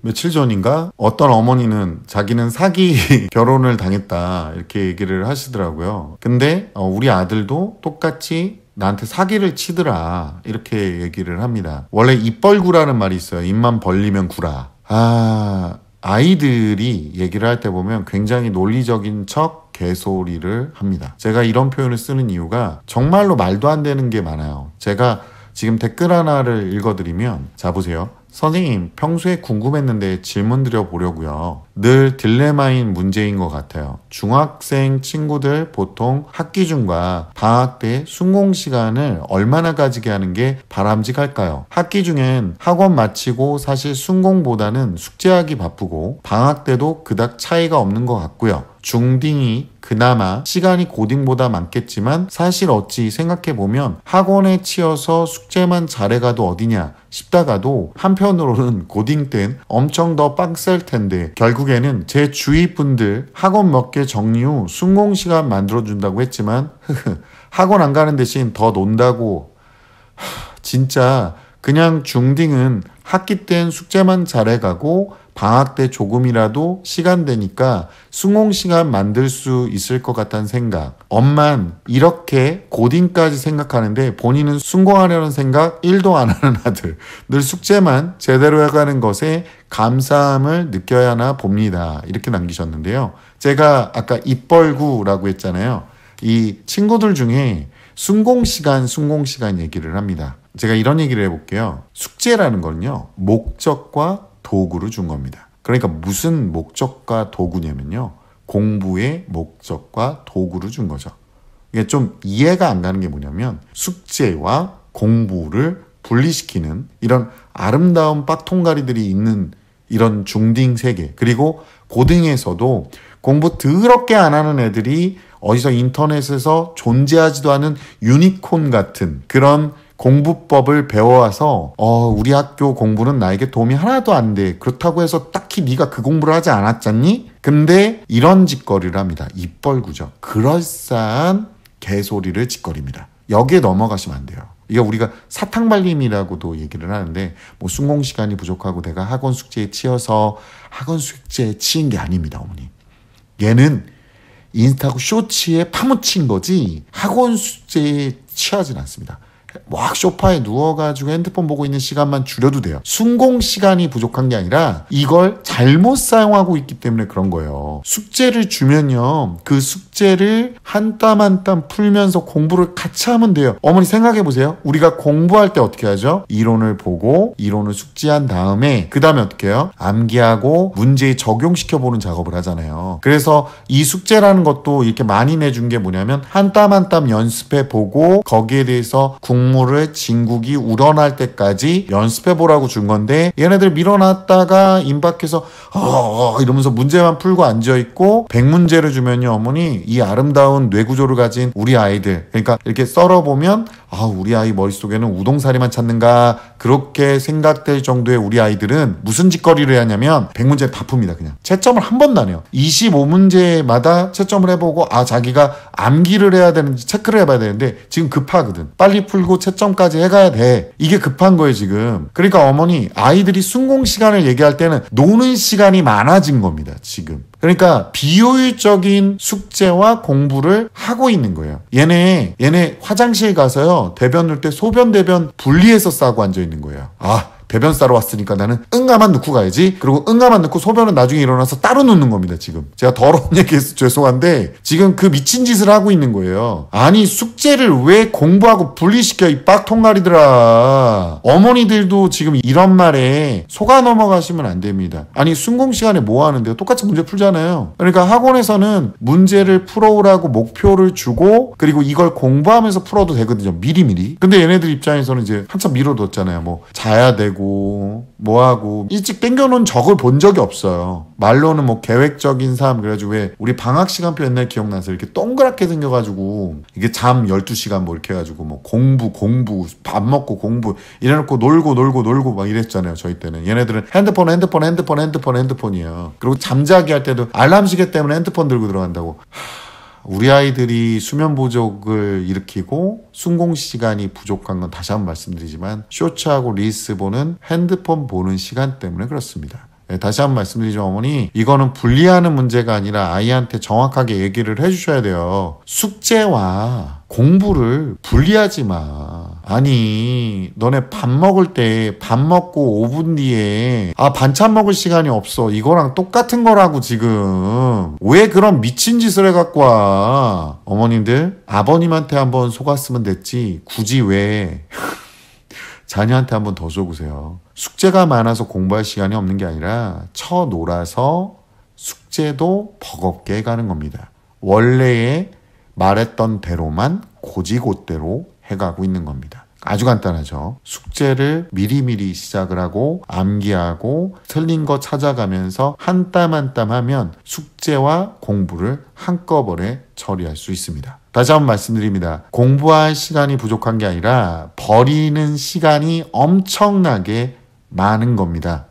며칠 전인가 어떤 어머니는 자기는 사기 결혼을 당했다 이렇게 얘기를 하시더라고요. 근데 우리 아들도 똑같이 나한테 사기를 치더라 이렇게 얘기를 합니다. 원래 입벌구라는 말이 있어요. 입만 벌리면 구라. 아이들이 얘기를 할 때 보면 굉장히 논리적인 척 개소리를 합니다. 제가 이런 표현을 쓰는 이유가 정말로 말도 안 되는 게 많아요. 제가 지금 댓글 하나를 읽어드리면, 자 보세요. 선생님, 평소에 궁금했는데 질문 드려보려고요. 늘 딜레마인 문제인 것 같아요. 중학생 친구들 보통 학기 중과 방학 때 순공 시간을 얼마나 가지게 하는 게 바람직할까요? 학기 중엔 학원 마치고 사실 순공보다는 숙제하기 바쁘고 방학 때도 그닥 차이가 없는 것 같고요. 중딩이 그나마 시간이 고딩보다 많겠지만 사실 어찌 생각해보면 학원에 치여서 숙제만 잘해가도 어디냐 싶다가도 한편으로는 고딩 땐 엄청 더 빡셀 텐데 결국에는 제 주위 분들 학원 몇 개 정리 후 순공 시간 만들어준다고 했지만 학원 안 가는 대신 더 논다고. 진짜 그냥 중딩은 학기 땐 숙제만 잘해가고 방학 때 조금이라도 시간 되니까 순공 시간 만들 수 있을 것 같다는 생각. 엄만 이렇게 고딩까지 생각하는데 본인은 순공하려는 생각 1도 안 하는 아들. 늘 숙제만 제대로 해가는 것에 감사함을 느껴야 하나 봅니다. 이렇게 남기셨는데요. 제가 아까 입벌구라고 했잖아요. 이 친구들 중에 순공 시간 얘기를 합니다. 제가 이런 얘기를 해볼게요. 숙제라는 건요, 목적과 도구를 준 겁니다. 그러니까 무슨 목적과 도구냐면요, 공부의 목적과 도구를 준 거죠. 이게 좀 이해가 안 가는 게 뭐냐면 숙제와 공부를 분리시키는 이런 아름다운 빡통가리들이 있는 이런 중딩 세계, 그리고 고등에서도 공부 더럽게 안 하는 애들이 어디서 인터넷에서 존재하지도 않은 유니콘 같은 그런 공부법을 배워와서 우리 학교 공부는 나에게 도움이 하나도 안 돼. 그렇다고 해서 딱히 네가 그 공부를 하지 않았잖니? 근데 이런 짓거리를 합니다. 입벌구죠. 그럴싸한 개소리를 짓거립니다. 여기에 넘어가시면 안 돼요. 이게 우리가 사탕발림이라고도 얘기를 하는데 뭐 순공 시간이 부족하고 내가 학원 숙제에 치여서 학원 숙제에 치인 게 아닙니다, 어머니. 얘는 인스타고 쇼츠에 파묻힌 거지 학원 숙제에 취하진 않습니다. 막 소파에 누워가지고 핸드폰 보고 있는 시간만 줄여도 돼요. 순공 시간이 부족한 게 아니라 이걸 잘못 사용하고 있기 때문에 그런 거예요. 숙제를 주면요, 그 숙제를 한 땀 한 땀 풀면서 공부를 같이 하면 돼요. 어머니 생각해보세요. 우리가 공부할 때 어떻게 하죠? 이론을 보고 이론을 숙지한 다음에 그 다음에 어떻게 해요? 암기하고 문제에 적용시켜보는 작업을 하잖아요. 그래서 이 숙제라는 것도 이렇게 많이 내준 게 뭐냐면 한 땀 한 땀 연습해보고 거기에 대해서 국물을 진국이 우러날 때까지 연습해보라고 준 건데 얘네들 밀어놨다가 임박해서 이러면서 문제만 풀고 앉아있고 100문제를 주면요, 어머니, 이 아름다운 뇌구조를 가진 우리 아이들, 그러니까 이렇게 썰어보면 우리 아이 머릿속에는 우동사리만 찾는가 그렇게 생각될 정도의 우리 아이들은 무슨 짓거리를 하냐면 100문제 다 풉니다. 그냥 채점을 한 번도 안 해요. 25문제마다 채점을 해보고 자기가 암기를 해야 되는지 체크를 해봐야 되는데 지금 급하거든. 빨리 풀고 채점까지 해가야 돼. 이게 급한 거예요 지금. 그러니까 어머니, 아이들이 순공 시간을 얘기할 때는 노는 시간이 많아진 겁니다 지금. 그러니까 비효율적인 숙제와 공부를 하고 있는 거예요. 얘네 화장실 가서요, 대변 넣을 때 소변 대변 분리해서 싸고 앉아 있는 거예요. 대변 싸러 왔으니까 나는 응가만 넣고 가야지. 그리고 응가만 넣고 소변은 나중에 일어나서 따로 넣는 겁니다 지금. 제가 더러운 얘기해서 죄송한데 지금 그 미친 짓을 하고 있는 거예요. 아니 숙제를 왜 공부하고 분리시켜, 이 빡통가리들아. 어머니들도 지금 이런 말에 속아 넘어가시면 안 됩니다. 아니 순공 시간에 뭐 하는데요? 똑같이 문제 풀잖아요. 그러니까 학원에서는 문제를 풀어오라고 목표를 주고 그리고 이걸 공부하면서 풀어도 되거든요, 미리미리. 근데 얘네들 입장에서는 이제 한참 미뤄뒀잖아요. 뭐 자야 되고 뭐하고 일찍 땡겨놓은 적을 본 적이 없어요. 말로는 뭐 계획적인 삶, 그래가지고 왜 우리 방학 시간표 옛날 기억나서 이렇게 동그랗게 생겨가지고 이게 잠 12시간 뭐 이렇게 해가지고 뭐 공부 밥 먹고 공부 이래놓고 놀고 막 이랬잖아요 저희 때는. 얘네들은 핸드폰이에요. 그리고 잠자기 할 때도 알람 시계 때문에 핸드폰 들고 들어간다고. 우리 아이들이 수면 부족을 일으키고 순공 시간이 부족한 건 다시 한번 말씀드리지만 쇼츠하고 릴스 보는 핸드폰 보는 시간 때문에 그렇습니다. 네, 다시 한번 말씀드리죠, 어머니. 이거는 분리하는 문제가 아니라 아이한테 정확하게 얘기를 해주셔야 돼요. 숙제와 공부를 분리하지 마. 아니, 너네 밥 먹을 때 밥 먹고 5분 뒤에 반찬 먹을 시간이 없어. 이거랑 똑같은 거라고 지금. 왜 그런 미친 짓을 해갖고 와. 어머님들, 아버님한테 한번 속았으면 됐지. 굳이 왜 자녀한테 한번 더 속으세요. 숙제가 많아서 공부할 시간이 없는 게 아니라 쳐놀아서 숙제도 버겁게 해가는 겁니다. 원래의 말했던 대로만 고지고대로 해가고 있는 겁니다. 아주 간단하죠. 숙제를 미리미리 시작을 하고 암기하고 틀린 거 찾아가면서 한 땀 한 땀 하면 숙제와 공부를 한꺼번에 처리할 수 있습니다. 다시 한번 말씀드립니다. 공부할 시간이 부족한 게 아니라 버리는 시간이 엄청나게 많은 겁니다.